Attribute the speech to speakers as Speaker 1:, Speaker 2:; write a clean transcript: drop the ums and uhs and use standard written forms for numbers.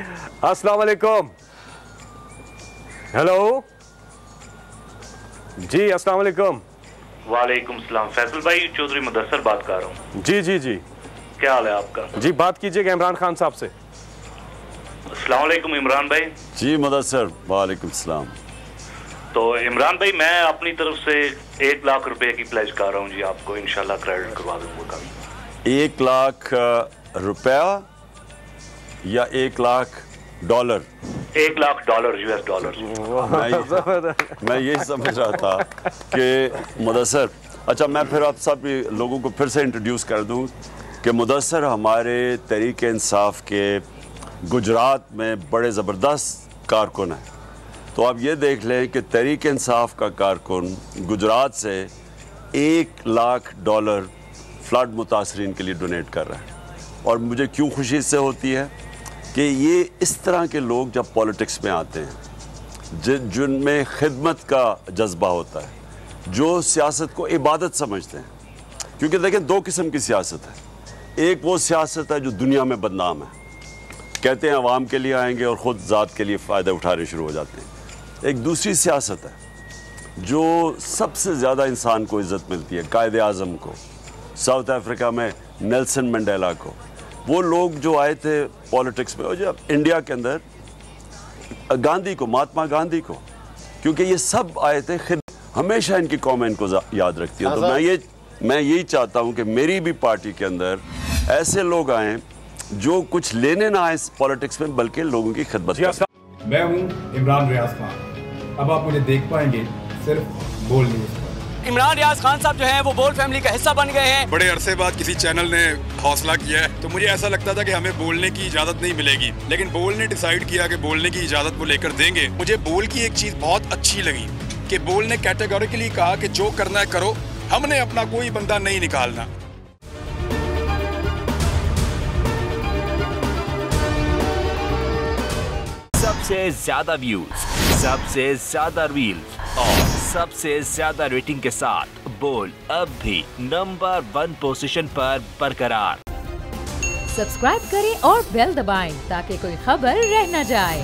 Speaker 1: अस्सलाम वालेकुम। हेलो जी, अस्सलाम वालेकुम।
Speaker 2: वालेकुम सलाम। फैसल भाई, चौधरी मुदस्सर बात कर रहा हूँ।
Speaker 1: जी जी जी,
Speaker 2: क्या हाल है आपका?
Speaker 1: जी बात कीजिएगा इमरान खान साहब से।
Speaker 2: अस्सलाम वालेकुम इमरान भाई।
Speaker 3: जी मुदस्सर, वालेकुम सलाम।
Speaker 2: तो इमरान भाई, मैं अपनी तरफ से 1 लाख रुपए की प्लेज कर रहा हूँ जी, आपको इंशाल्लाह क्रेडिट करवा दूंगा कल।
Speaker 3: 1 लाख रुपया या 1 lakh dollar?
Speaker 2: 1 lakh dollar, US dollar.
Speaker 3: मैं यही समझ रहा था कि मुदस्सर, अच्छा मैं फिर आप सब लोगों को फिर से इंट्रोड्यूस कर दूं कि मुदस्सर हमारे तहरीक इंसाफ के गुजरात में बड़े ज़बरदस्त कारकुन हैं। तो आप ये देख लें कि तहरीक इंसाफ का कारकुन गुजरात से 1 लाख डॉलर फ्लड मुतासरीन के लिए डोनेट कर रहा है। और मुझे क्यों खुशी इससे होती है कि ये इस तरह के लोग जब पॉलिटिक्स में आते हैं जिनमें खिदमत का जज्बा होता है, जो सियासत को इबादत समझते हैं। क्योंकि देखें, 2 किस्म की सियासत है। एक वो सियासत है जो दुनिया में बदनाम है, कहते हैं अवाम के लिए आएंगे और ख़ुद ज़ात के लिए फ़ायदे उठाने शुरू हो जाते हैं। एक दूसरी सियासत है जो सबसे ज़्यादा इंसान को इज़्ज़त मिलती है, कायदे आज़म को, साउथ अफ्रीका में नेल्सन मंडेला को, वो लोग जो आए थे पॉलिटिक्स में, और जब इंडिया के अंदर गांधी को, महात्मा गांधी को, क्योंकि ये सब आए थे हमेशा इनकी कौम इनको याद रखती है। तो मैं यही चाहता हूँ कि मेरी भी पार्टी के अंदर ऐसे लोग आएँ जो कुछ लेने ना आए पॉलिटिक्स में, बल्कि लोगों की खिदमत करें।
Speaker 4: मैं हूँ इमरान रियाज खान। अब आप मुझे देख पाएंगे सिर्फ बोल न्यूज़ पर।
Speaker 5: इमरान रियाज खान साहब जो हैं वो बोल फैमिली का हिस्सा बन गए हैं।
Speaker 6: बड़े अरसे बाद किसी चैनल ने हौसला किया है, तो मुझे ऐसा लगता था कि हमें बोलने की इजाजत नहीं मिलेगी, लेकिन बोल ने डिसाइड किया कि बोलने की इजाजत वो लेकर देंगे। मुझे बोल की एक चीज बहुत अच्छी लगी कि बोल ने कैटेगोरिकली कहा कि जो करना है करो, हमने अपना कोई बंदा नहीं निकालना।
Speaker 7: सबसे ज्यादा व्यूज, सबसे ज्यादा रील्स और सबसे ज्यादा रेटिंग के साथ बोल अब भी नंबर 1 पोजीशन पर बरकरार।
Speaker 8: सब्सक्राइब करें और बेल दबाएं ताकि कोई खबर रह न जाए।